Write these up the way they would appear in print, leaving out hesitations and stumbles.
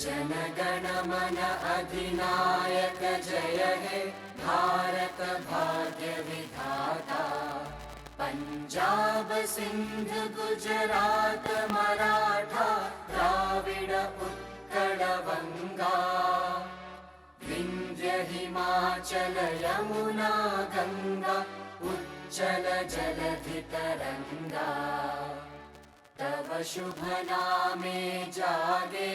जनगण मन अधिनायक जय हे भारत भाग्य विधाता। पंजाब सिंध गुजरात मराठा द्राविड उत्कल बंगा। विंध्य हिमाचल यमुना गंगा उच्चल जलधि तरंगा। तव शुभ नामे जागे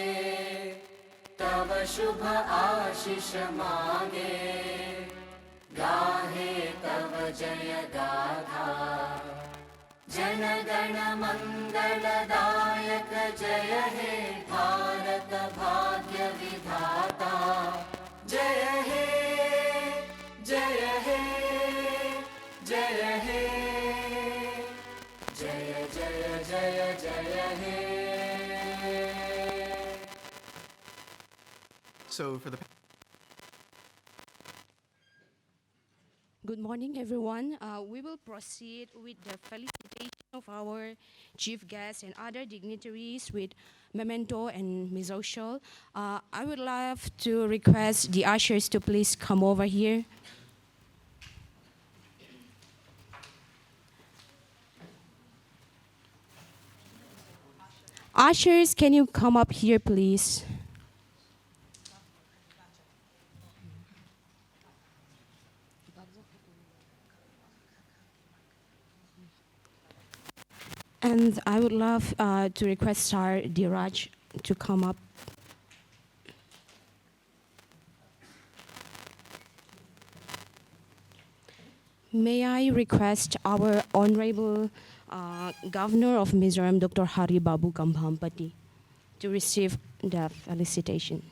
तव शुभ आशीष मांगे। गाहे तव जय गाथा जन गण मंगलदायक जय हे भारत भाग्य विधाता। जय हे जय हे जय हे जय जय जय जय हे। So for the Good morning, everyone. We will proceed with the felicitation of our chief guests and other dignitaries with memento and Mizoram. I would love to request the ushers to please come over here. Ushers, can you come up here, please? And I would love to request Sir Diraj to come up. May I request our Honorable Governor of Mizoram, Dr Hari Babu Kambhampati, to receive the felicitation.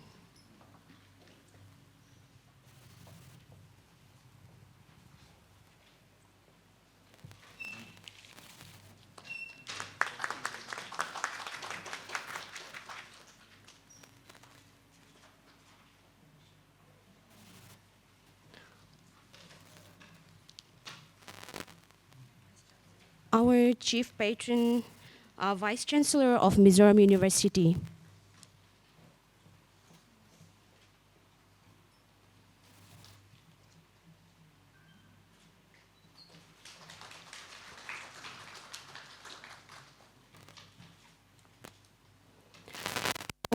Our Chief Patron, Vice Chancellor of Mizoram University.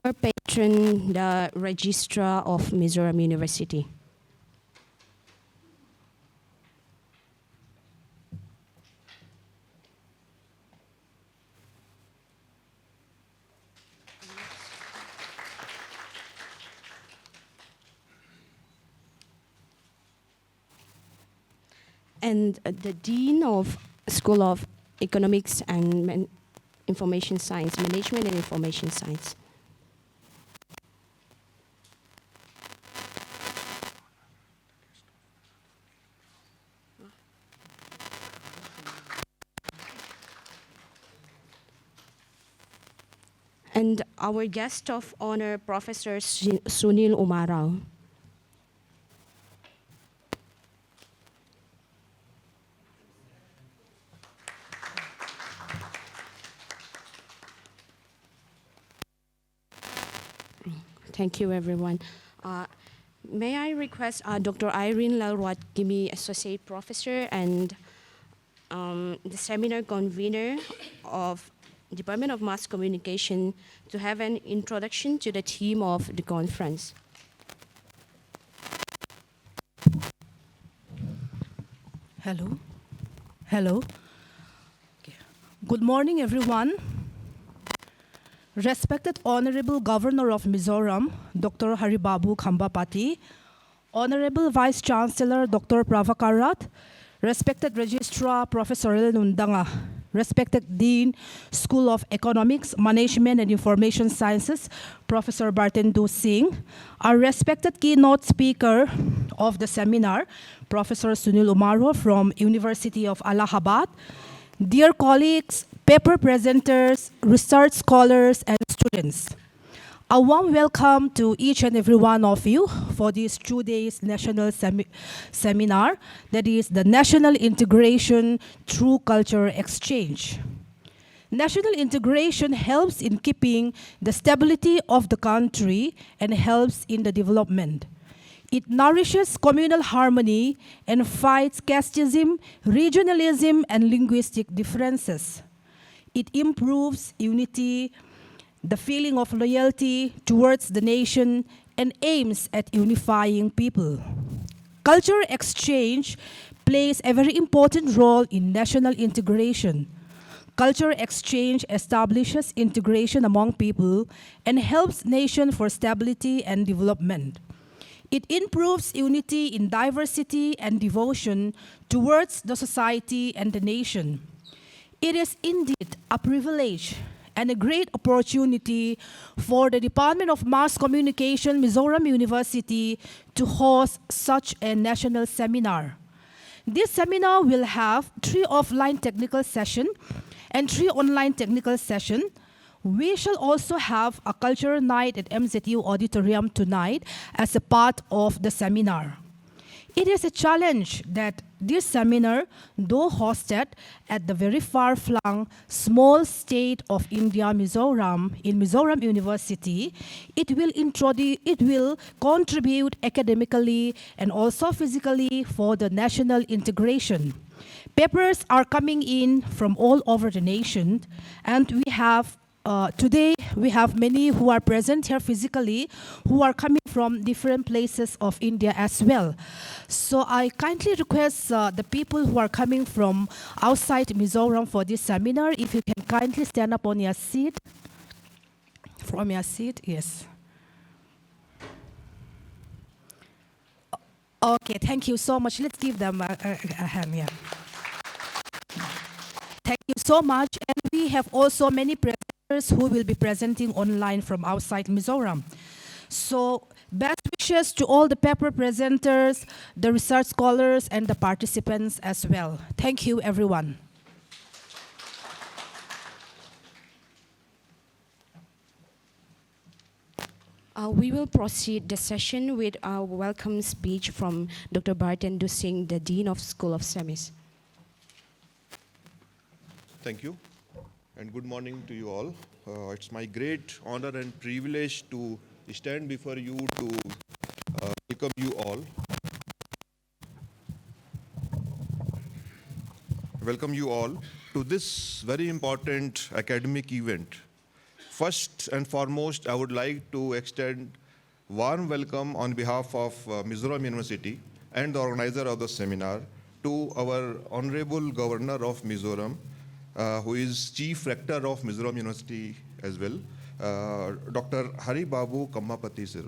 Our patron, the Registrar of Mizoram University. And the Dean of School of Economics and Information Science, Management and Information Science. And our guest of honor, Professor Sunil Umrao. Thank you, everyone. May I request Dr Irene Lalruatkimi, Associate Professor and the Seminar Convener of Department of Mass Communication, to have an introduction to the theme of the conference. Hello. Hello. Okay. Good morning, everyone. Respected Honorable Governor of Mizoram, Dr Hari Babu Kambhampati, Honorable Vice Chancellor, Dr Pravakar Rath, respected Registrar, Professor Lalnundanga, respected Dean, School of Economics, Management and Information Sciences, Professor Bhartendu Singh, our respected keynote speaker of the seminar, Professor Sunil Umrao from University of Allahabad, dear colleagues, paper presenters, research scholars, and students. A warm welcome to each and every one of you for this 2 days national seminar, that is the National Integration Through Culture Exchange. National integration helps in keeping the stability of the country and helps in the development. It nourishes communal harmony and fights casteism, regionalism, and linguistic differences. It improves unity, the feeling of loyalty towards the nation, and aims at unifying people. Cultural exchange plays a very important role in national integration. Cultural exchange establishes integration among people and helps nation for stability and development. It improves unity in diversity and devotion towards the society and the nation. It is indeed a privilege and a great opportunity for the Department of Mass Communication, Mizoram University, to host such a national seminar. This seminar will have 3 offline technical sessions and 3 online technical sessions. We shall also have a cultural night at MZU Auditorium tonight as a part of the seminar. It is a challenge that this seminar, though hosted at the very far-flung small state of India, Mizoram, in Mizoram University, it will contribute academically and also physically for the national integration. Papers are coming in from all over the nation, and we have today, we have many who are present here physically, who are coming from different places of India as well. So I kindly request the people who are coming from outside Mizoram for this seminar, if you can kindly stand up on your seat. From your seat, yes. Okay, thank you so much. Let's give them a hand, yeah. Thank you so much. And we have also many presenters who will be presenting online from outside Mizoram. So best wishes to all the paper presenters, the research scholars, and the participants as well. Thank you, everyone. We will proceed the session with a welcome speech from Dr. Bhartendu Singh, the Dean of School of SEMIS. Thank you, and good morning to you all. It's my great honor and privilege to stand before you to welcome you all. Welcome you all to this very important academic event. First and foremost, I would like to extend warm welcome on behalf of Mizoram University and the organizer of the seminar to our Honorable Governor of Mizoram, who is Chief Rector of Mizoram University as well, Dr. Hari Babu Kambhampati, sir.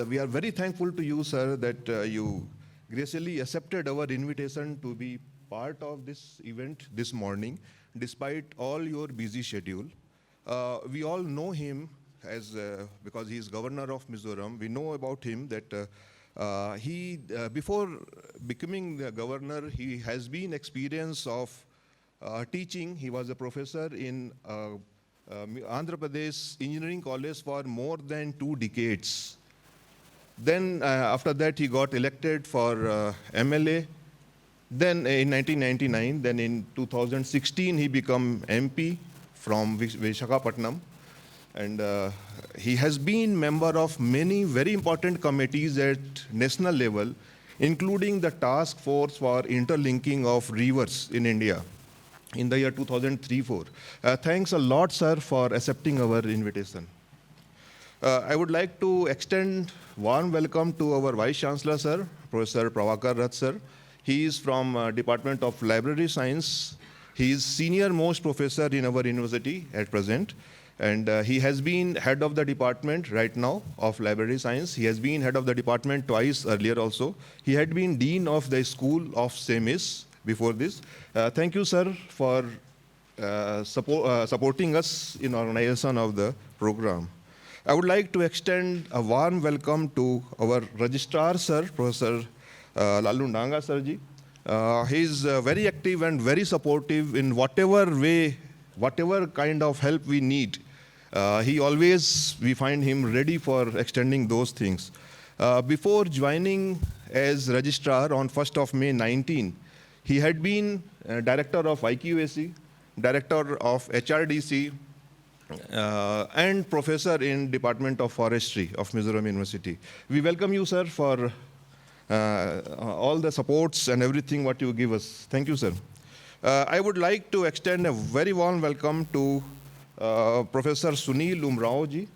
We are very thankful to you, sir, that you graciously accepted our invitation to be part of this event this morning, despite all your busy schedule. We all know him as, because he is Governor of Mizoram, we know about him that before becoming the governor, he has been experience of teaching. He was a professor in Andhra Pradesh Engineering College for more than 2 decades. Then after that, he got elected for MLA. Then in 1999, then in 2016, he became MP from Visakhapatnam. And he has been member of many very important committees at national level, including the task force for interlinking of rivers in India in the year 2003-04. Thanks a lot, sir, for accepting our invitation. I would like to extend warm welcome to our Vice Chancellor, sir, Professor Pravakar Rath, sir. He is from Department of Library Science. He is senior most professor in our university at present. And he has been head of the department right now of library science. He has been head of the department twice earlier also. He had been dean of the school of SEMIS before this. Thank you, sir, for supporting us in organization of the program. I would like to extend a warm welcome to our registrar, sir, Professor Lalnundanga, sir ji. He is very active and very supportive in whatever way, whatever kind of help we need. We find him ready for extending those things. Before joining as registrar on 1st of May 19, He had been director of IQAC, director of HRDC, and professor in Department of Forestry of Mizoram University. We welcome you, sir, for all the supports and everything what you give us. Thank you, sir. I would like to extend a very warm welcome to Professor Sunil Umrao ji.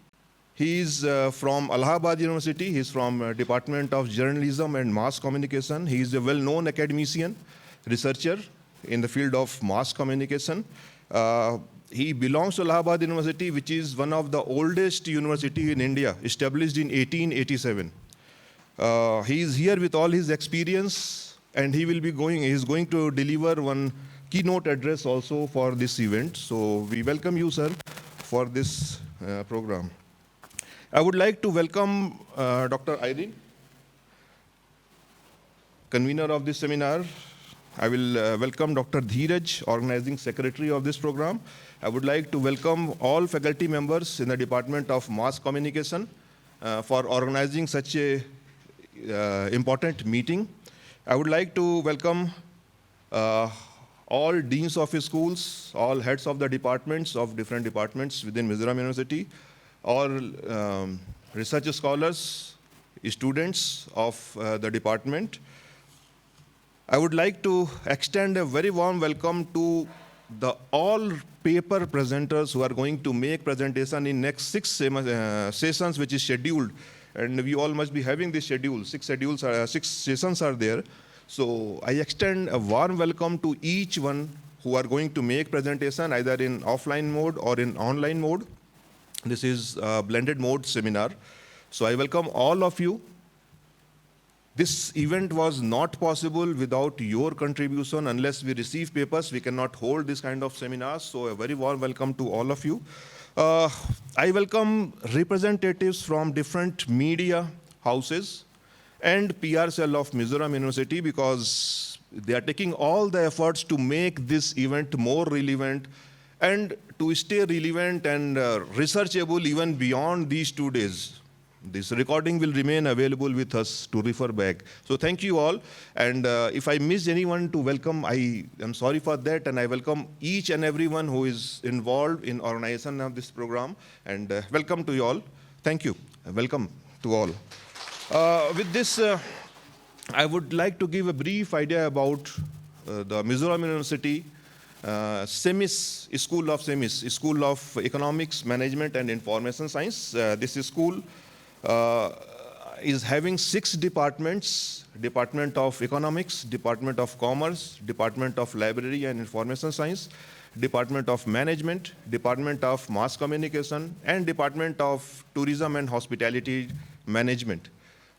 He is from Allahabad University. He is from Department of Journalism and Mass Communication. He is a well-known academician, researcher in the field of mass communication. He belongs to Allahabad University, which is one of the oldest university in India, established in 1887. He is here with all his experience, and he is going to deliver one keynote address also for this event. So we welcome you, sir, for this program. I would like to welcome Dr. Irene, convener of this seminar. I will welcome Dr. Dheeraj, organizing secretary of this program. I would like to welcome all faculty members in the Department of Mass Communication for organizing such a important meeting. I would like to welcome all deans of schools, all heads of the departments of different departments within Mizoram University, all research scholars, students of the department. I would like to extend a very warm welcome to all paper presenters who are going to make presentation in next 6 sessions, which is scheduled. And we all must be having this schedule. 6 sessions are there. So I extend a warm welcome to each one who are going to make presentation either in offline mode or in online mode. This is a blended mode seminar. So I welcome all of you. This event was not possible without your contribution. Unless we receive papers, we cannot hold this kind of seminars. So a very warm welcome to all of you. I welcome representatives from different media houses and PR cell of Mizoram University, because they are taking all the efforts to make this event more relevant and to stay relevant and researchable even beyond these 2 days. This recording will remain available with us to refer back. So thank you all. And if I missed anyone to welcome, I am sorry for that. And I welcome each and everyone who is involved in organization of this program. And welcome to you all. Thank you. Welcome to all. With this, I would like to give a brief idea about the Mizoram University SEMIS, School of SEMIS, School of Economics, Management and Information Science. This school is having 6 departments: Department of Economics, Department of Commerce, Department of Library and Information Science, Department of Management, Department of Mass Communication, and Department of Tourism and Hospitality Management.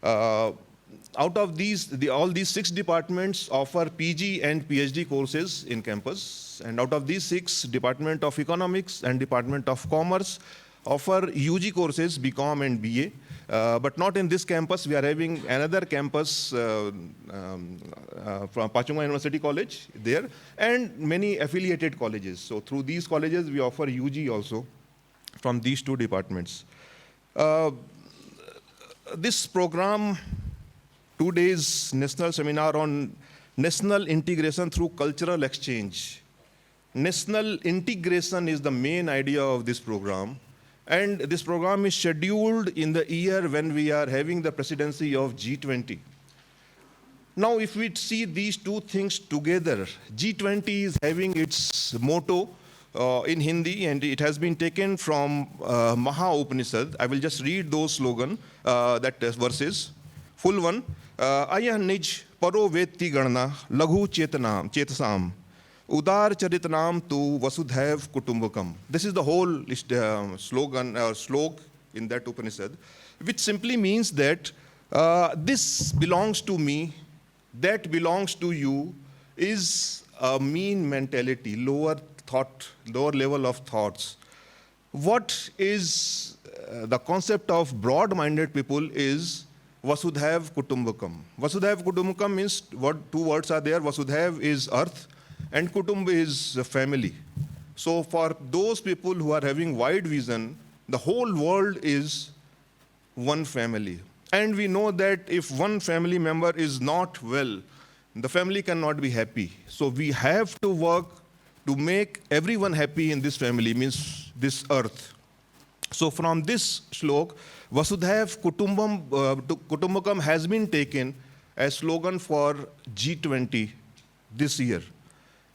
Out of these, all these 6 departments offer PG and PhD courses in campus. And out of these 6, Department of Economics and Department of Commerce offer UG courses, BCom and BA. But not in this campus. We are having another campus from Pachunga University College there, and many affiliated colleges. So through these colleges, we offer UG also from these 2 departments. This program, 2 days national seminar on national integration through cultural exchange. National integration is the main idea of this program. And this program is scheduled in the year when we are having the presidency of G20. Now, if we see these 2 things together, G20 is having its motto in Hindi, and it has been taken from Maha Upanishad. I will just read those slogan, that verses. Full one. Aya nij paro vetti garna laghu chetasam. Udar Charitnam tu Vasudhaiv Kutumbakam. This is the whole slogan or slok in that Upanishad, which simply means that this belongs to me, that belongs to you, is a mean mentality, lower level of thoughts. What is the concept of broad-minded people is Vasudhaiv Kutumbakam. Vasudhaiv Kutumbakam means, 2 words are there. Vasudhaiv is earth, and Kutumba is a family. So for those people who are having wide vision, the whole world is one family. And we know that if one family member is not well, the family cannot be happy. So we have to work to make everyone happy in this family, means this earth. So from this shlok, Vasudhaiv Kutumbakam has been taken as slogan for G20 this year.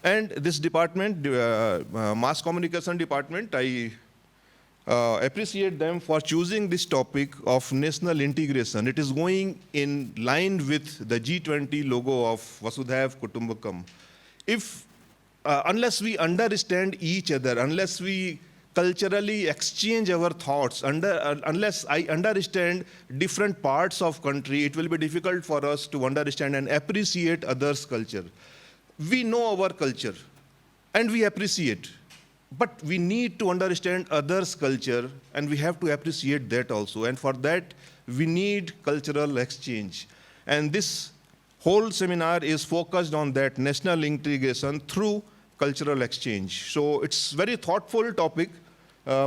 And this department, mass communication department, I appreciate them for choosing this topic of national integration. It is going in line with the G20 logo of Vasudhaiv Kutumbakam. Unless we understand each other, unless we culturally exchange our thoughts, unless I understand different parts of country, it will be difficult for us to understand and appreciate others' culture. We know our culture and we appreciate, but we need to understand others' culture and we have to appreciate that also. And for that, we need cultural exchange. And this whole seminar is focused on that national integration through cultural exchange. So it's very thoughtful topic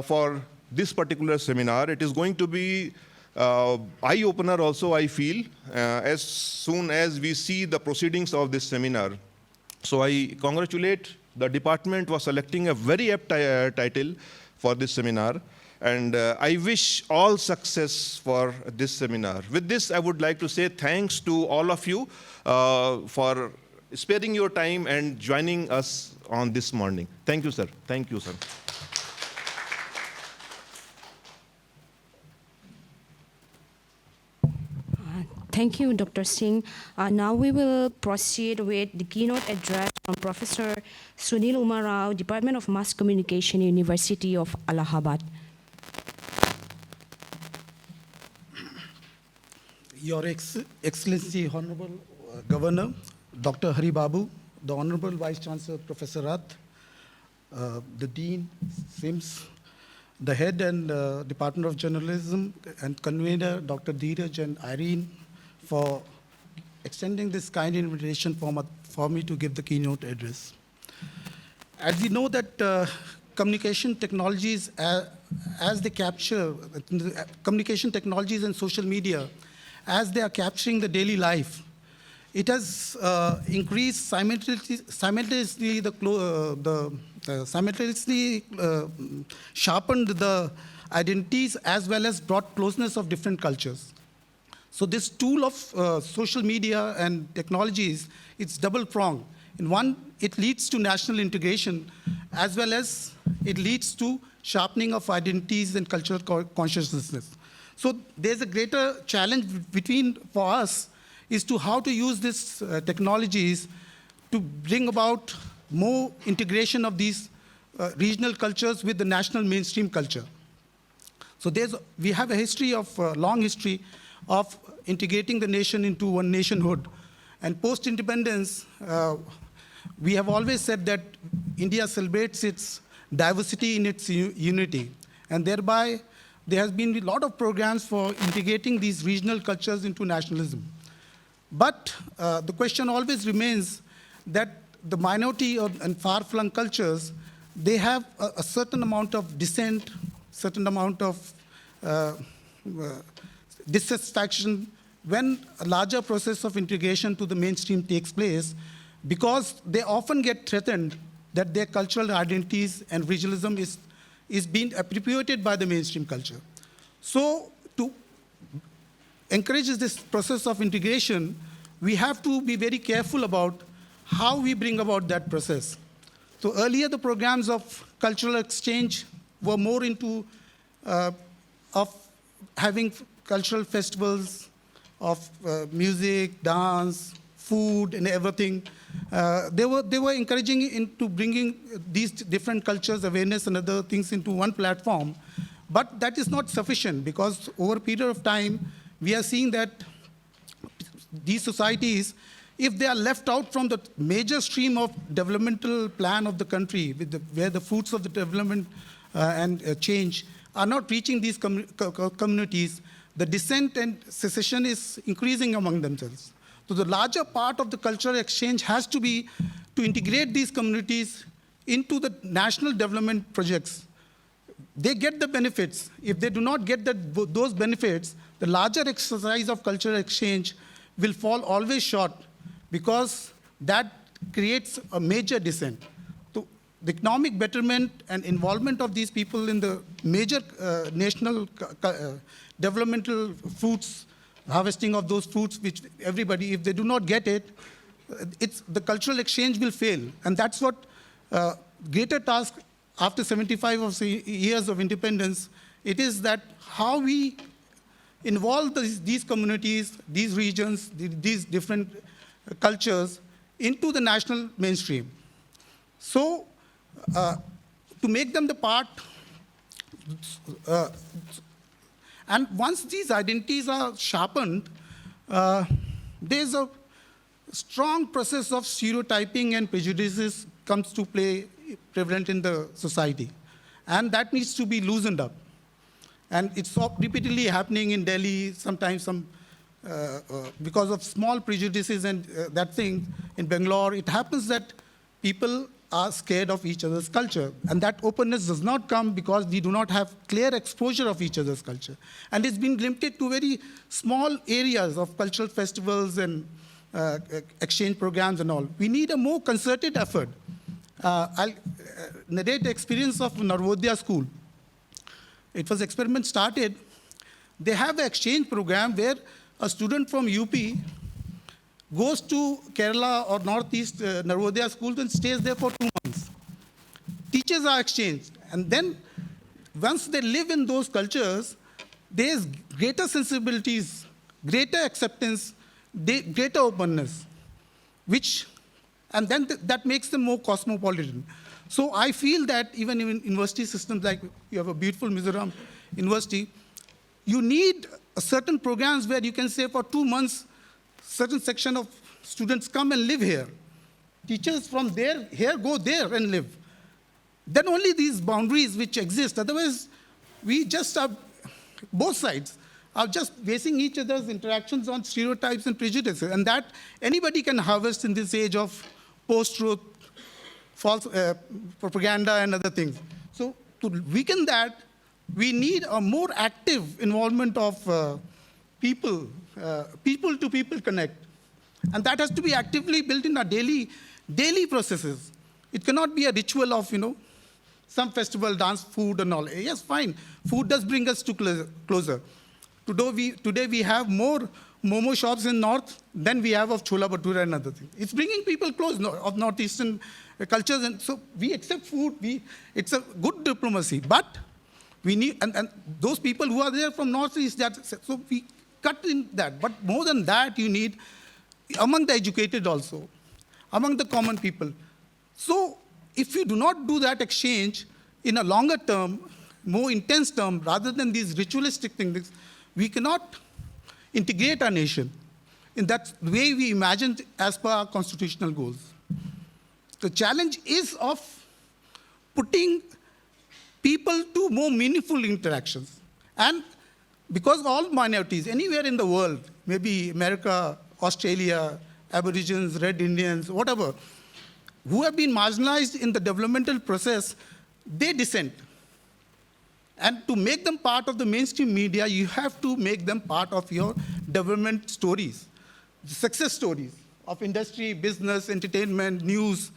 for this particular seminar. It is going to be eye-opener also, I feel, as soon as we see the proceedings of this seminar. So I congratulate the department for selecting a very apt title for this seminar. And I wish all success for this seminar. With this, I would like to say thanks to all of you for sparing your time and joining us on this morning. Thank you, sir. Thank you, sir. Thank you, Dr. Singh. Now we will proceed with the keynote address from Professor Sunil Umrao, Department of Mass Communication, University of Allahabad. Your Excellency, Honorable Governor, Dr. Hari Babu, the Honorable Vice Chancellor, Professor Rath, the Dean, Sims, the Head and Department of Journalism and Convener, Dr. Dheeraj and Irene, for extending this kind invitation for me to give the keynote address. As we know that communication technologies, as they capture, communication technologies and social media, as they are capturing the daily life, it has increased simultaneously sharpened the identities as well as brought closeness of different cultures. So this tool of social media and technologies, it's double-pronged. In one, it leads to national integration, as well as it leads to sharpening of identities and cultural consciousness. So there's a greater challenge for us is to how to use these technologies to bring about more integration of these regional cultures with the national mainstream culture. So we have a long history of integrating the nation into one nationhood. And post-independence, we have always said that India celebrates its diversity in its unity. And thereby, there has been a lot of programs for integrating these regional cultures into nationalism. But the question always remains that the minority and far-flung cultures, they have a certain amount of dissent, certain amount of dissatisfaction when a larger process of integration to the mainstream takes place, because they often get threatened that their cultural identities and regionalism is being appropriated by the mainstream culture. So to encourage this process of integration, we have to be very careful about how we bring about that process. So earlier, the programs of cultural exchange were more into of having cultural festivals of music, dance, food, and everything. They were encouraging into bringing these different cultures, awareness, and other things into one platform. But that is not sufficient, because over a period of time, we are seeing that these societies, if they are left out from the major stream of developmental plan of the country, where the fruits of the development and change are not reaching these communities, the dissent and secession is increasing among themselves. So the larger part of the cultural exchange has to be to integrate these communities into the national development projects. They get the benefits. If they do not get those benefits, the larger exercise of cultural exchange will fall always short, because that creates a major dissent. So the economic betterment and involvement of these people in the major national developmental fruits, harvesting of those fruits, which everybody, if they do not get it, the cultural exchange will fail. And that's what greater task after 75 years of independence, it is that how we involve these communities, these regions, these different cultures into the national mainstream. So to make them the part, and once these identities are sharpened, there's a strong process of stereotyping and prejudices comes to play prevalent in the society. And that needs to be loosened up. And it's repeatedly happening in Delhi, sometimes because of small prejudices and that thing. In Bangalore, it happens that people are scared of each other's culture. And that openness does not come because we do not have clear exposure of each other's culture. And it's been limited to very small areas of cultural festivals and exchange programs and all. We need a more concerted effort. I'll narrate the experience of Navodaya school. It was experiment started. They have an exchange program where a student from UP goes to Kerala or Northeast Navodaya schools and stays there for 2 months. Teachers are exchanged. And then once they live in those cultures, there's greater sensibilities, greater acceptance, greater openness, and then that makes them more cosmopolitan. So I feel that even in university systems, like you have a beautiful Mizoram University, you need certain programs where you can say for 2 months, certain section of students come and live here. Teachers from here go there and live. Then only these boundaries which exist. Otherwise, we just are, both sides are just basing each other's interactions on stereotypes and prejudices. And that anybody can harvest in this age of post-truth, false propaganda and other things. So to weaken that, we need a more active involvement of people to people connect. And that has to be actively built in our daily processes. It cannot be a ritual of, some festival, dance, food and all. Yes, fine. Food does bring us to closer. Today we have more momo shops in North than we have of chola bhatura and other things. It's bringing people close of Northeastern cultures. And so we accept food. It's a good diplomacy. But we need, and those people who are there from Northeast, so we cut in that. But more than that, you need among the educated also, among the common people. So if you do not do that exchange in a longer term, more intense term, rather than these ritualistic things, we cannot integrate our nation in that way we imagined as per our constitutional goals. The challenge is of putting people to more meaningful interactions. And because all minorities, anywhere in the world, maybe America, Australia, Aborigines, Red Indians, whatever, who have been marginalized in the developmental process, they dissent. And to make them part of the mainstream media, you have to make them part of your development stories, success stories of industry, business, entertainment, news.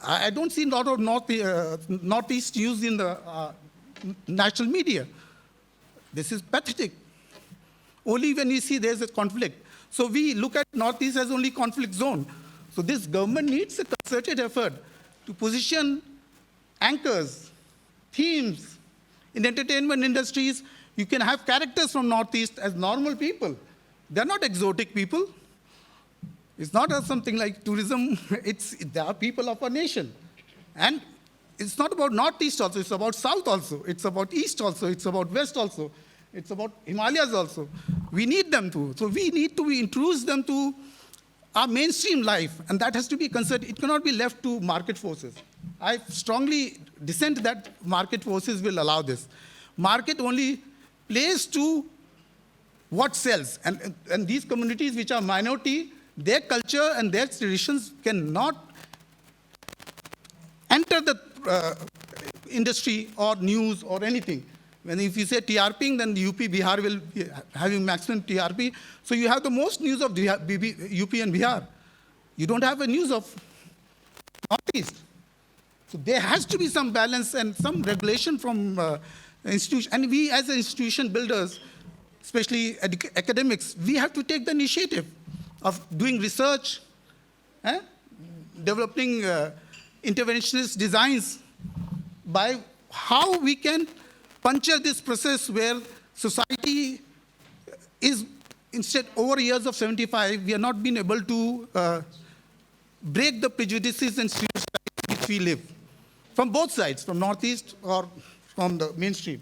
I don't see a lot of Northeast used in the national media. This is pathetic. Only when you see there's a conflict. So we look at Northeast as only conflict zone. So this government needs a concerted effort to position anchors, themes. In entertainment industries, you can have characters from Northeast as normal people. They're not exotic people. It's not something like tourism. They are people of our nation. And it's not about Northeast also. It's about South also. It's about East also. It's about West also. It's about Himalayas also. We need them to. So we need to introduce them to our mainstream life. And that has to be considered. It cannot be left to market forces. I strongly dissent that market forces will allow this. Market only plays to what sells. And these communities which are minority, their culture and their traditions cannot enter the industry or news or anything. If you say TRPing, then UP, Bihar will be having maximum TRP. So you have the most news of UP and Bihar. you don't have a news of Northeast. So there has to be some balance and some regulation from institution. And we as institution builders, especially academics, we have to take the initiative of doing research, developing interventionist designs by how we can puncture this process where society is, instead, over years of 75, we have not been able to break the prejudices and stereotypes which we live, from both sides, from Northeast or from the mainstream.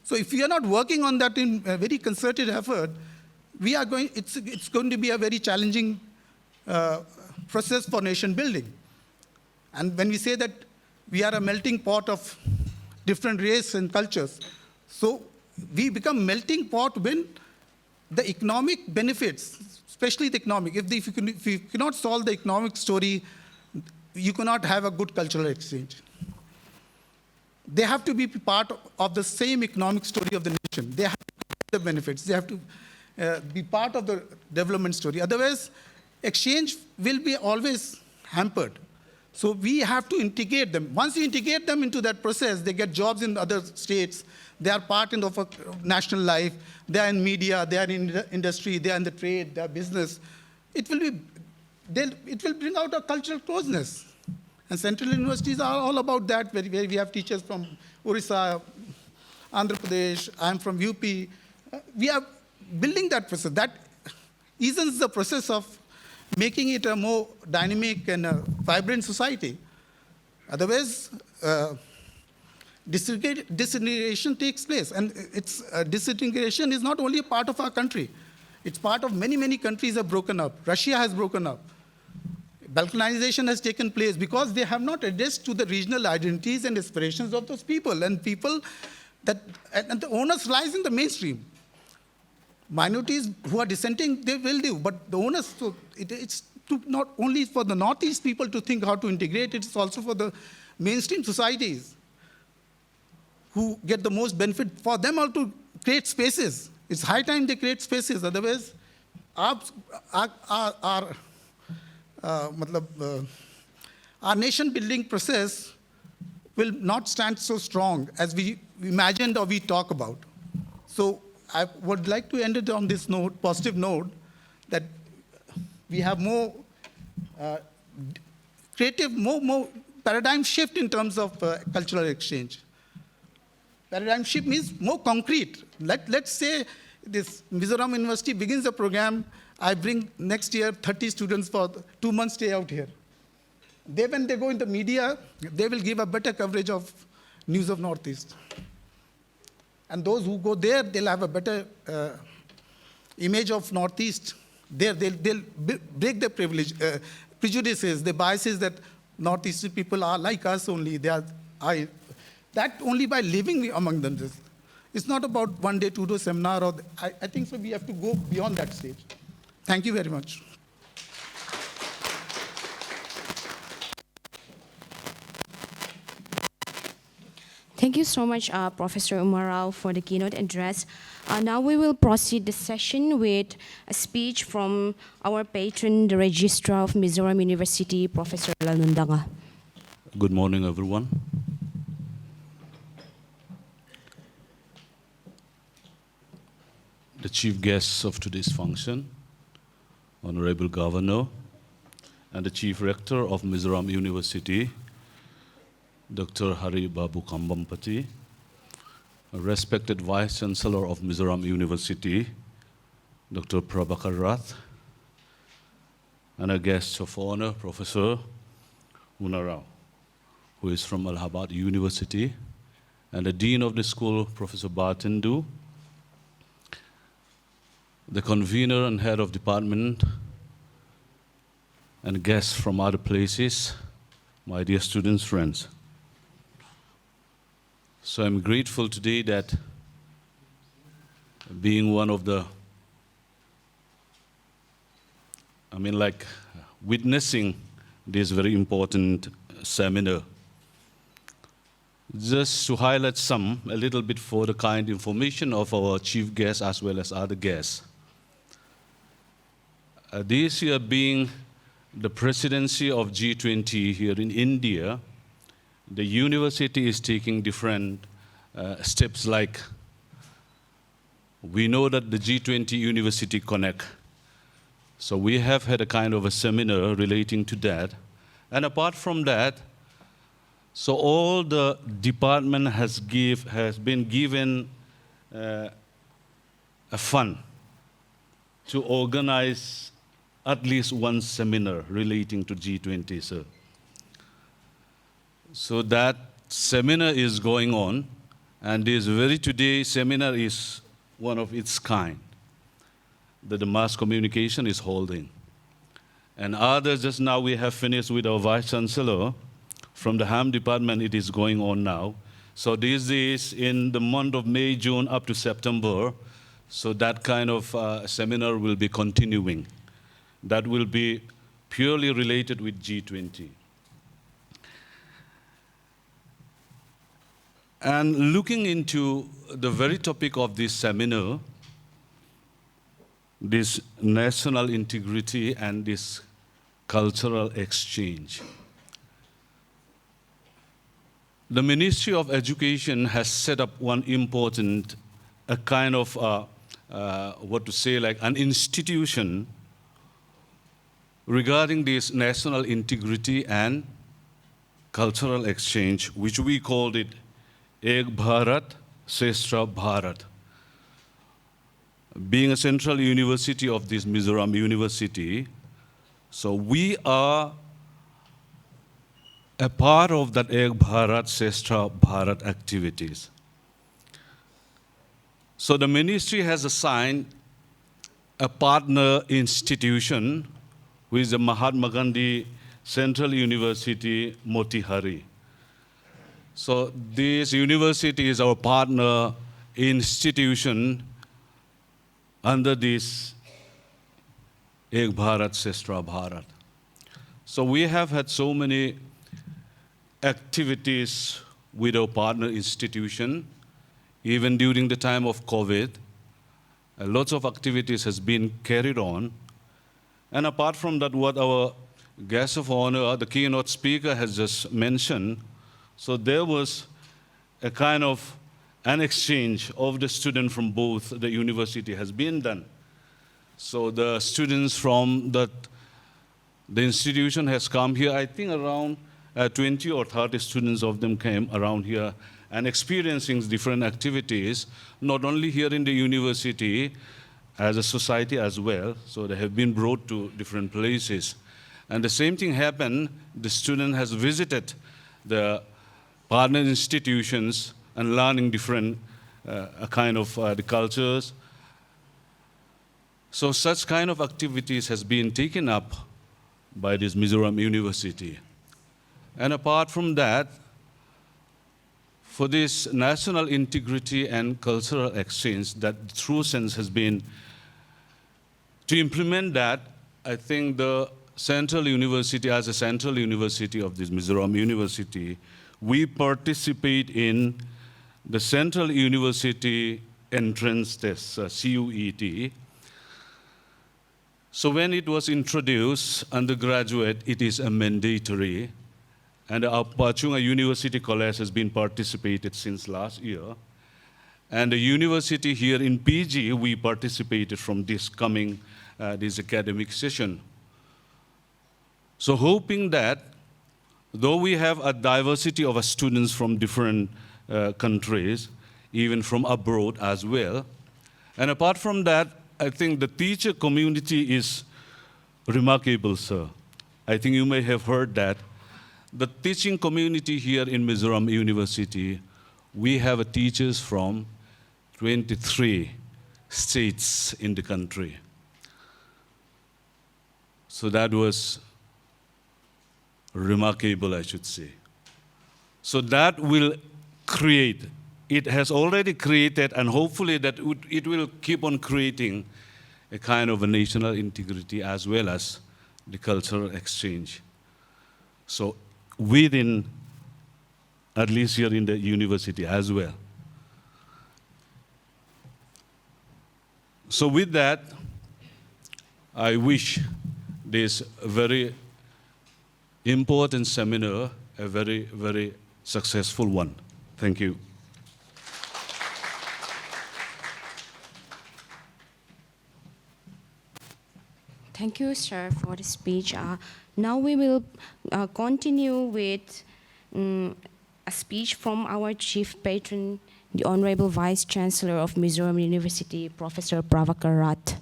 So if we are not working on that in a very concerted effort, it's going to be a very challenging process for nation building. And when we say that we are a melting pot of different races and cultures, so we become melting pot when the economic benefits, especially the economic, if you cannot solve the economic story, you cannot have a good cultural exchange. They have to be part of the same economic story of the nation. They have to get the benefits. They have to be part of the development story. Otherwise, exchange will be always hampered. So we have to integrate them. Once you integrate them into that process, they get jobs in other states. They are part of a national life. They are in media. They are in industry. They are in the trade. They are business. It will bring out a cultural closeness. And central universities are all about that, where we have teachers from Orissa, Andhra Pradesh. I'm from UP. We are building that process. That eases the process of making it a more dynamic and vibrant society. Otherwise, disintegration takes place. And disintegration is not only a part of our country. It's part of many, many countries have broken up. Russia has broken up. Balkanization has taken place because they have not addressed to the regional identities and aspirations of those people. And and the onus lies in the mainstream. Minorities who are dissenting, they will do, but the onus, so it's not only for the Northeast people to think how to integrate, it's also for the mainstream societies who get the most benefit, for them all to create spaces. It's high time they create spaces, otherwise our nation building process will not stand so strong as we imagined or we talk about. So I would like to end it on this note, positive note, that we have more creative, more paradigm shift in terms of cultural exchange. Paradigm shift means more concrete. Let's say this Mizoram University begins a program. I bring next year 30 students for 2 months stay out here. When they go in the media, they will give a better coverage of news of Northeast. And those who go there, they'll have a better image of Northeast. There, they'll break the prejudices, the biases that Northeastern people are like us only. That only by living among them. It's not about 1 day, 2 day seminar. I think so we have to go beyond that stage. Thank you very much. Thank you so much, Professor Umrao, for the keynote address. Now we will proceed the session with a speech from our patron, the Registrar of Mizoram University, Professor Lalnundanga. Good morning, everyone. The chief guests of today's function, Honorable Governor, and the Chief Rector of Mizoram University, Dr Hari Babu Kambhampati, a respected Vice Chancellor of Mizoram University, Dr Pravakar Rath, and a guest of honor, Professor Umrao, who is from Allahabad University, and the Dean of the school, Professor Bhartendu, the convener and head of department, and guests from other places, my dear students, friends. So I'm grateful today that being one of the, witnessing this very important seminar. Just to highlight a little bit for the kind information of our chief guests as well as other guests. This year being the presidency of G20 here in India, the university is taking different steps, like we know that the G20 University Connect. So we have had a kind of a seminar relating to that. And apart from that, so all the department has been given a fund to organize at least one seminar relating to G20, sir. So that seminar is going on, and this very today seminar is one of its kind that the mass communication is holding. And others, just now we have finished with our Vice Chancellor from the HAM department, it is going on now. So this is in the month of May, June, up to September. So that kind of seminar will be continuing. That will be purely related with G20. And looking into the very topic of this seminar, this national integrity and this cultural exchange. The Ministry of Education has set up one important, a kind of, like an institution regarding this national integrity and cultural exchange, which we called it Ek Bharat Shreshtha Bharat. Being a central university of this Mizoram University, so we are a part of that Ek Bharat Shreshtha Bharat activities. So the ministry has assigned a partner institution, who is the Mahatma Gandhi Central University, Motihari. So this university is our partner institution under this Ek Bharat Shreshtha Bharat. So we have had so many activities with our partner institution, even during the time of COVID. Lots of activities has been carried on. And apart from that, what our guest of honor, the keynote speaker, has just mentioned, so there was a kind of an exchange of the students from both the university has been done. So the students from the institution has come here, I think around 20 or 30 students of them came around here and experiencing different activities, not only here in the university, as a society as well. So they have been brought to different places. And the same thing happened, the student has visited the partner institutions and learning different kind of the cultures. So such kind of activities has been taken up by this Mizoram University. And apart from that, for this national integrity and cultural exchange, that the true sense has been to implement that. I think the Central University, as a Central University of this Mizoram University, we participate in the Central University Entrance Test, CUET. So when it was introduced, undergraduate, it is a mandatory. And our Pachunga University College has been participated since last year. And the university here in PG, we participated from this coming, this academic session. So hoping that, though we have a diversity of students from different countries, even from abroad as well, and apart from that, I think the teacher community is remarkable, sir. I think you may have heard that. The teaching community here in Mizoram University, we have teachers from 23 states in the country. So that was remarkable, I should say. So that will create, it has already created, and hopefully that it will keep on creating a kind of a national integrity as well as the cultural exchange. So within, at least here in the university as well. So with that, I wish this very important seminar, a very, very successful one. Thank you. Thank you, sir, for the speech. Now we will continue with a speech from our Chief Patron, the Honorable Vice Chancellor of Mizoram University, Professor Pravakar Rath.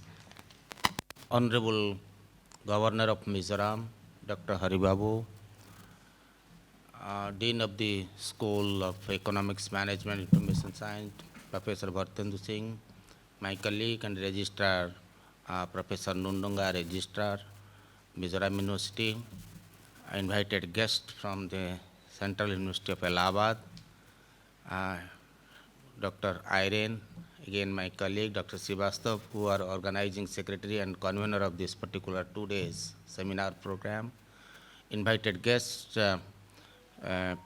Honorable Governor of Mizoram, Dr Hari Babu, Dean of the School of Economics Management Information Science, Professor Bhartendu Singh, my colleague and Registrar, Professor Lalnundanga, Registrar, Mizoram University, invited guests from the Central University of Allahabad, Dr Irene, again my colleague, Dr Srivastava, who are organizing secretary and convener of this particular 2 days seminar program, invited guests,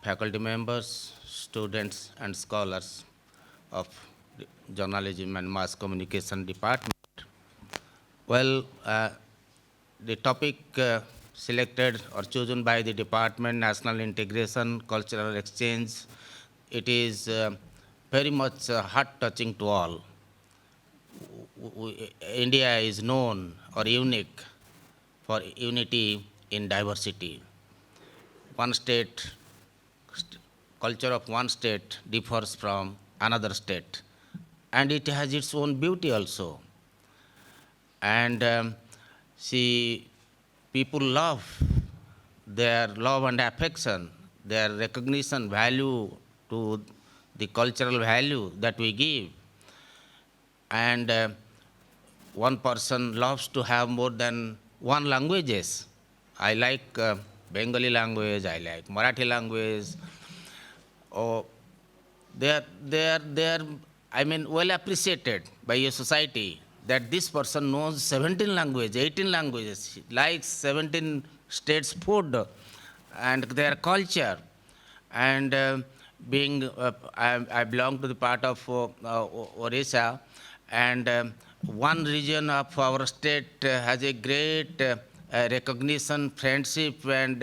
faculty members, students and scholars of the journalism and mass communication department. Well, the topic selected or chosen by the department, national integration, cultural exchange, it is very much heart-touching to all. India is known or unique for unity in diversity. One state, culture of one state differs from another state, and it has its own beauty also. And people love their love and affection, their recognition, value to the cultural value that we give. And one person loves to have more than one languages. I like Bengali language, I like Marathi language. Oh, they are, I mean, well appreciated by a society that this person knows 17 languages, 18 languages, likes 17 states' food and their culture. And I belong to the part of Orissa, and one region of our state has a great recognition, friendship, and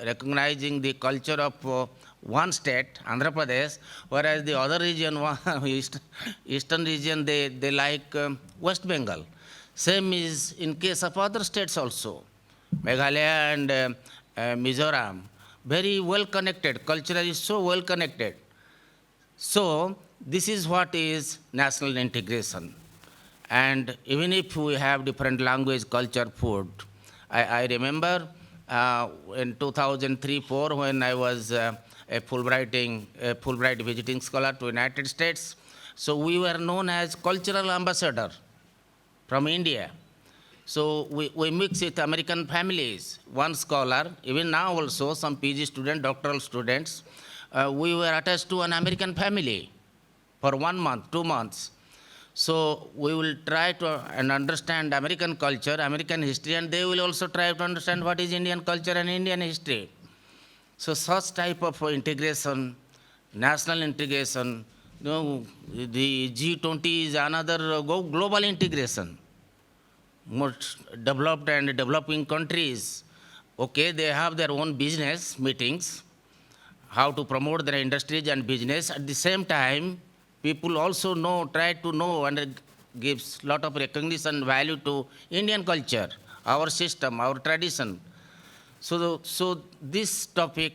recognizing the culture of one state, Andhra Pradesh, whereas the other region, eastern region, they like West Bengal. Same is in case of other states also. Meghalaya and Mizoram, very well connected, culturally so well connected. So this is what is national integration. And even if we have different language, culture, food, I remember in 2003-04 when I was a Fulbright visiting scholar to United States. So we were known as cultural ambassador from India. So we mix with American families. One scholar, even now also some PG students, doctoral students, we were attached to an American family for 1 month, 2 months. So we will try to understand American culture, American history, and they will also try to understand what is Indian culture and Indian history. So such type of integration, national integration, the G20 is another global integration. Most developed and developing countries, okay, they have their own business meetings, how to promote their industries and business. At the same time, people also try to know and gives lot of recognition, value to Indian culture, our system, our tradition. So this topic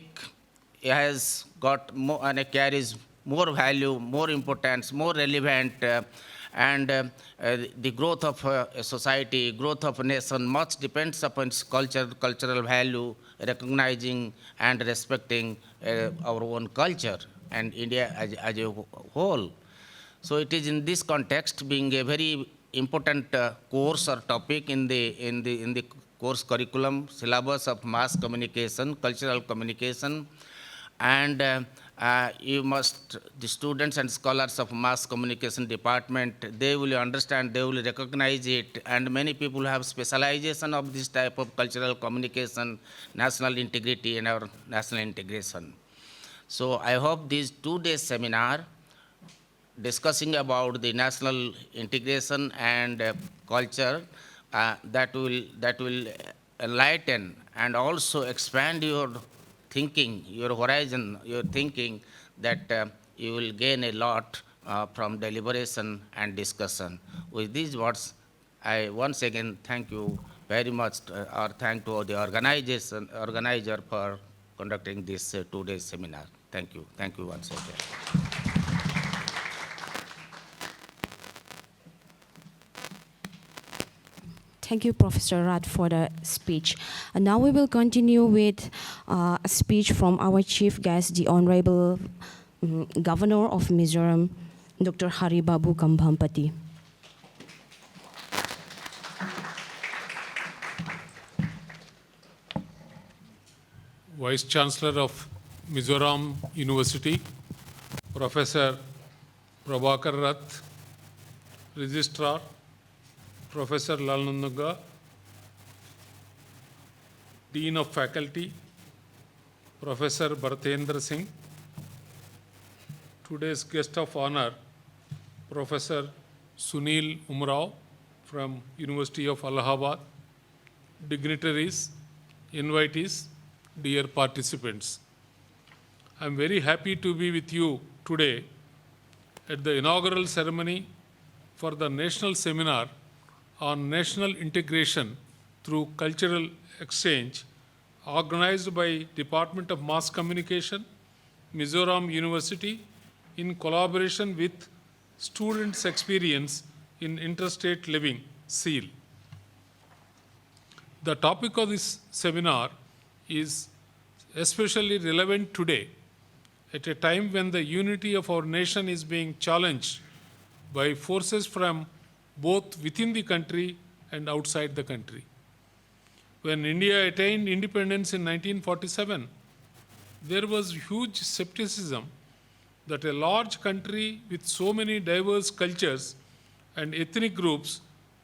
has got more and carries more value, more importance, more relevant, and the growth of a society, growth of a nation much depends upon its culture, cultural value, recognizing and respecting our own culture and India as a whole. So it is in this context, being a very important course or topic in the course curriculum syllabus of mass communication, cultural communication, and you must, the students and scholars of mass communication department, they will understand, they will recognize it, and many people have specialization of this type of cultural communication, national integrity and our national integration. So I hope these 2 days seminar discussing about the national integration and culture that will enlighten and also expand your thinking, your horizon, your thinking, that you will gain a lot from deliberation and discussion. With these words, I once again thank you very much, or thank to the organizer for conducting this 2-day seminar. Thank you. Thank you once again. Thank you, Professor Rath, for the speech. And now we will continue with a speech from our chief guest, the Honorable Governor of Mizoram, Dr. Hari Babu Kambhampati. Vice Chancellor of Mizoram University, Professor Pravakar Rath, Registrar, Professor Lalnundanga, Dean of Faculty, Professor Bhartendu Singh, today's guest of honor, Professor Sunil Umrao from University of Allahabad, dignitaries, invitees, dear participants. I am very happy to be with you today at the inaugural ceremony for the National Seminar on National Integration through Cultural Exchange, organized by Department of Mass Communication, Mizoram University, in collaboration with Students' Experience in Interstate Living, SEAL. The topic of this seminar is especially relevant today, at a time when the unity of our nation is being challenged by forces from both within the country and outside the country. When India attained independence in 1947, there was huge skepticism that a large country with so many diverse cultures and ethnic groups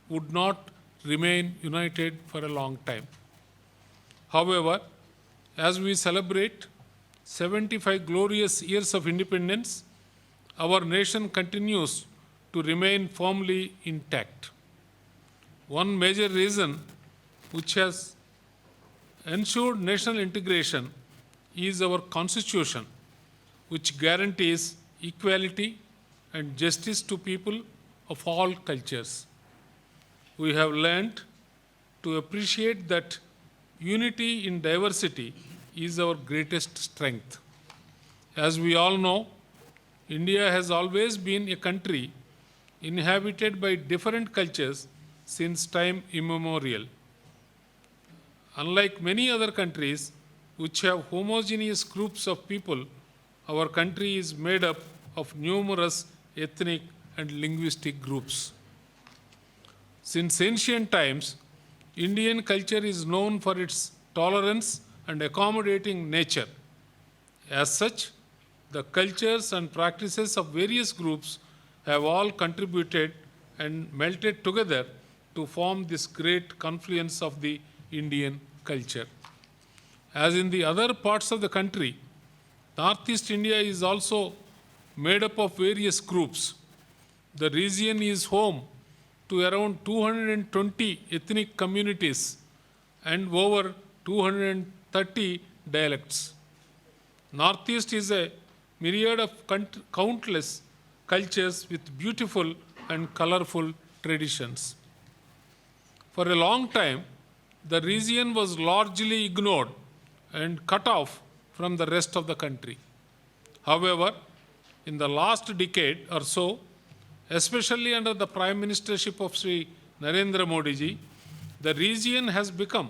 would not remain united for a long time. However, as we celebrate 75 glorious years of independence, our nation continues to remain firmly intact. One major reason which has ensured national integration is our Constitution, which guarantees equality and justice to people of all cultures. We have learned to appreciate that unity in diversity is our greatest strength. As we all know, India has always been a country inhabited by different cultures since time immemorial. Unlike many other countries which have homogeneous groups of people, our country is made up of numerous ethnic and linguistic groups. Since ancient times, Indian culture is known for its tolerance and accommodating nature. As such, the cultures and practices of various groups have all contributed and melted together to form this great confluence of the Indian culture. As in the other parts of the country, Northeast India is also made up of various groups. The region is home to around 220 ethnic communities and over 230 dialects. Northeast is a myriad of countless cultures with beautiful and colorful traditions. For a long time, the region was largely ignored and cut off from the rest of the country. However, in the last decade or so, especially under the Prime Ministership of Shri Narendra Modi, the region has become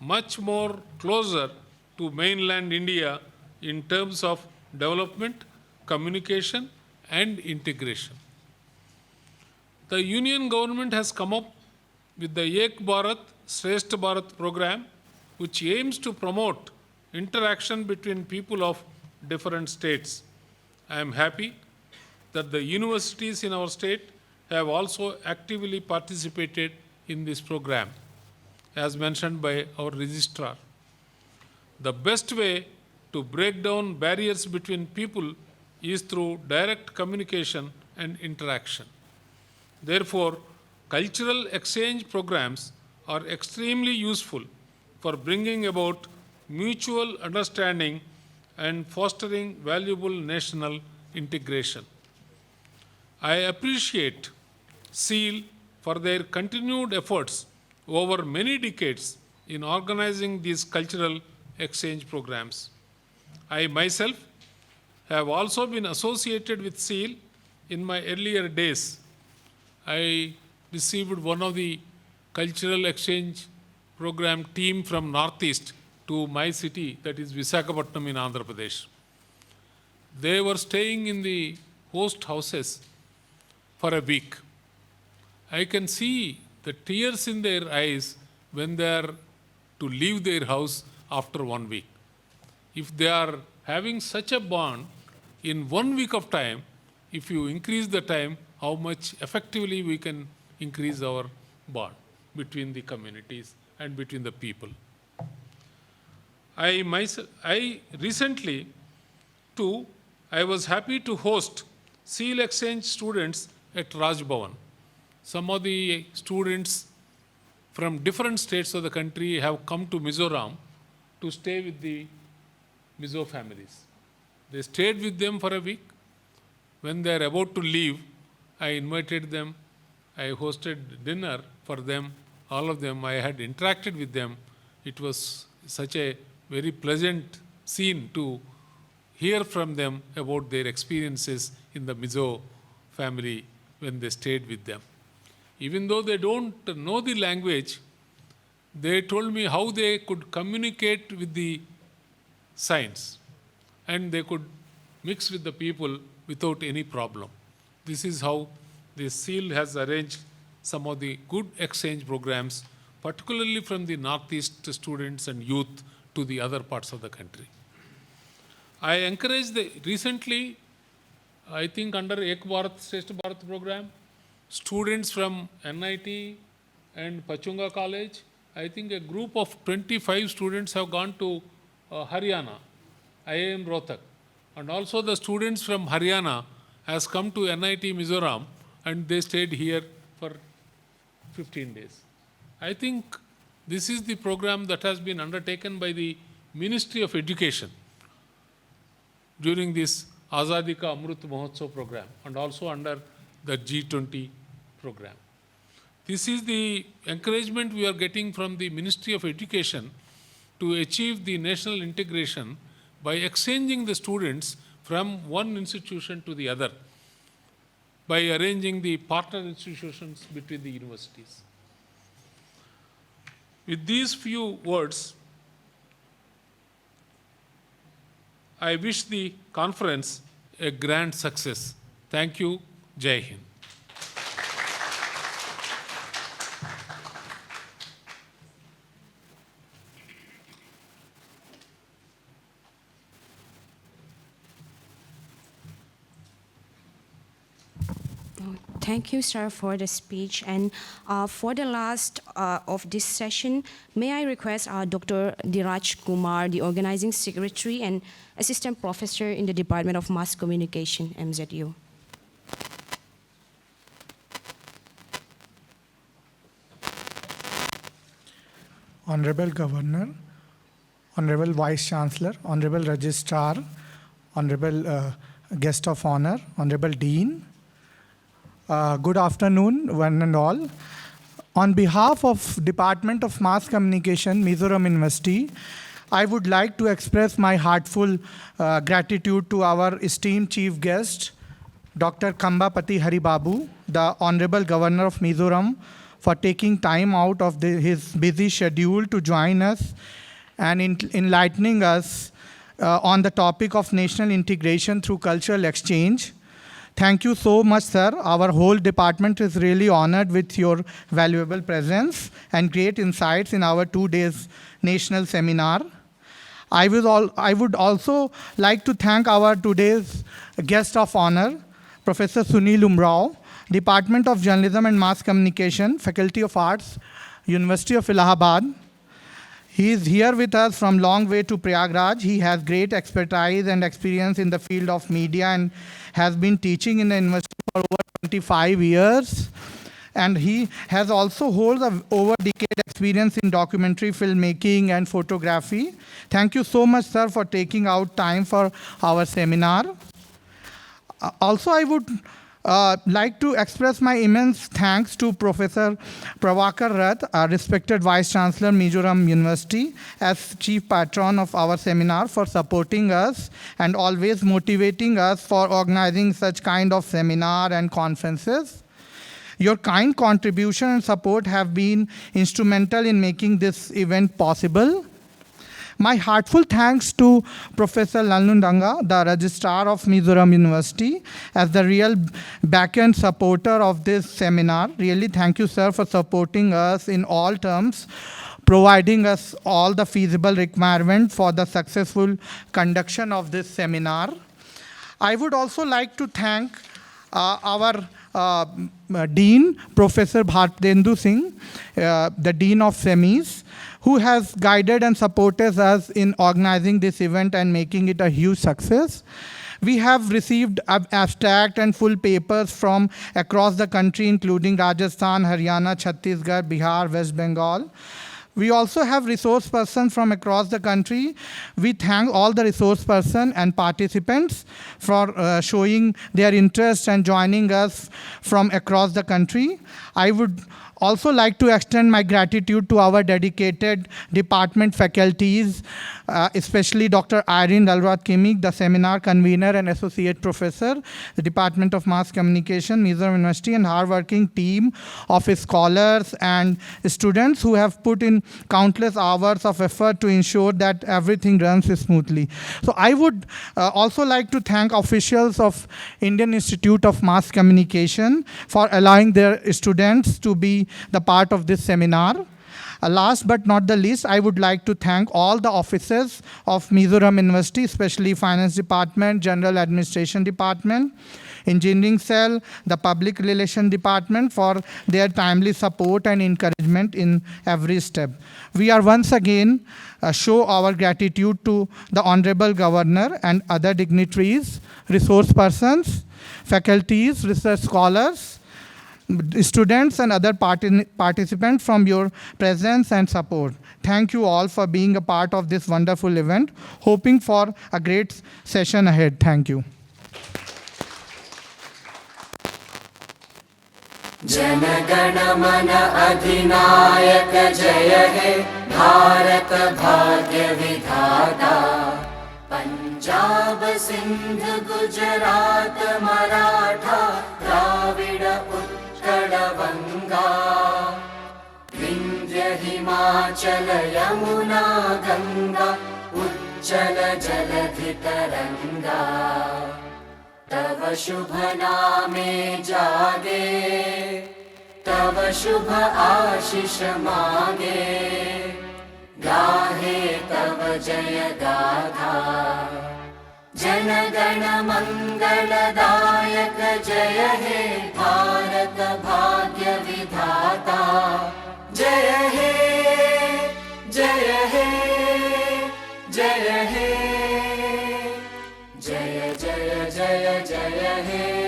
much more closer to mainland India in terms of development, communication, and integration. The Union government has come up with the Ek Bharat Shreshtha Bharat program, which aims to promote interaction between people of different states. I am happy that the universities in our state have also actively participated in this program, as mentioned by our registrar. The best way to break down barriers between people is through direct communication and interaction. Therefore, cultural exchange programs are extremely useful for bringing about mutual understanding and fostering valuable national integration. I appreciate SEAL for their continued efforts over many decades in organizing these cultural exchange programs. I myself have also been associated with SEAL in my earlier days. I received one of the cultural exchange program team from Northeast to my city, that is Visakhapatnam in Andhra Pradesh. They were staying in the host houses for a week. I can see the tears in their eyes when they are to leave their house after 1 week. If they are having such a bond in 1 week of time, if you increase the time, how much effectively we can increase our bond between the communities and between the people. I recently too, I was happy to host SEAL exchange students at Raj Bhavan. Some of the students from different states of the country have come to Mizoram to stay with the Mizo families. They stayed with them for a week. When they are about to leave, I invited them. I hosted dinner for them, all of them. I had interacted with them. It was such a very pleasant scene to hear from them about their experiences in the Mizo family when they stayed with them. Even though they don't know the language, they told me how they could communicate with the signs and they could mix with the people without any problem. This is how the SEAL has arranged some of the good exchange programs, particularly from the Northeast students and youth to the other parts of the country. I encouraged recently, I think under Ek Bharat Shreshtha Bharat program, students from NIT and Pachunga College, I think a group of 25 students have gone to Haryana, IIM Rohtak. And also the students from Haryana has come to NIT Mizoram and they stayed here for 15 days. I think this is the program that has been undertaken by the Ministry of Education during this Azadi Ka Amrit Mahotsav program and also under the G20 program. This is the encouragement we are getting from the Ministry of Education to achieve the national integration by exchanging the students from one institution to the other, by arranging the partner institutions between the universities. With these few words, I wish the conference a grand success. Thank you. Jai Hind. Thank you, sir, for the speech. And for the last of this session, may I request Dr. Diraj Kumar, the Organizing Secretary and Assistant Professor in the Department of Mass Communication, MZU. Honorable Governor, Honorable Vice Chancellor, Honorable Registrar, Honorable Guest of Honor, Honorable Dean, good afternoon, one and all. On behalf of Department of Mass Communication, Mizoram University, I would like to express my heartfelt gratitude to our esteemed chief guest, Dr. Kambhampati Hari Babu, the Honorable Governor of Mizoram, for taking time out of his busy schedule to join us and enlightening us on the topic of national integration through cultural exchange. Thank you so much, sir. Our whole department is really honored with your valuable presence and great insights in our 2 days national seminar. I would also like to thank our today's guest of honor, Professor Sunil Umrao, Department of Journalism and Mass Communication, Faculty of Arts, University of Allahabad. He is here with us from long way to Prayagraj. He has great expertise and experience in the field of media and has been teaching in the university for over 25 years. and he has also holds a over decade experience in documentary filmmaking and photography. Thank you so much, sir, for taking out time for our seminar. Also, I would like to express my immense thanks to Professor Pravakar Rath, a respected Vice Chancellor, Mizoram University, as Chief Patron of our seminar, for supporting us and always motivating us for organizing such kind of seminar and conferences. Your kind contribution and support have been instrumental in making this event possible. My heartfelt thanks to Professor Lalnundanga, the Registrar of Mizoram University, as the real back-end supporter of this seminar. Really thank you, sir, for supporting us in all terms, providing us all the feasible requirement for the successful conduction of this seminar. I would also like to thank our Dean, Professor Bhartendu Singh, the Dean of Semis, who has guided and supported us in organizing this event and making it a huge success. We have received abstract and full papers from across the country, including Rajasthan, Haryana, Chhattisgarh, Bihar, West Bengal. We also have resource persons from across the country. We thank all the resource persons and participants for showing their interest and joining us from across the country. I would also like to extend my gratitude to our dedicated department faculties, especially Dr Irene Lalruatkimi, the seminar convener and associate professor, the Department of Mass Communication, Mizoram University, and hard-working team of scholars and students who have put in countless hours of effort to ensure that everything runs smoothly. So I would also like to thank officials of Indian Institute of Mass Communication for allowing their students to be the part of this seminar. Last but not the least, I would like to thank all the officers of Mizoram University, especially Finance Department, General Administration Department, Engineering Cell, the Public Relations Department for their timely support and encouragement in every step. We are once again show our gratitude to the Honorable Governor and other dignitaries, resource persons, faculties, research scholars, students and other participants from your presence and support. Thank you all for being a part of this wonderful event. Hoping for a great session ahead. Thank you. Jana Gana मन अधिनायक जय हे भारत भाग्य विधाता पंजाब सिंध गुजरात मराठा द्राविड़ उत्कल गंगा विंध्य हिमाचल यमुना गंगा उच्चल जलधि तरंगा तव शुभ नामे जागे तव शुभ आशीष मांगे गाहे तव जय गाथा जन गण मंगलदायक जय हे भारत भाग्य विधाता जय हे जय हे जय हे जय जय जय जय हे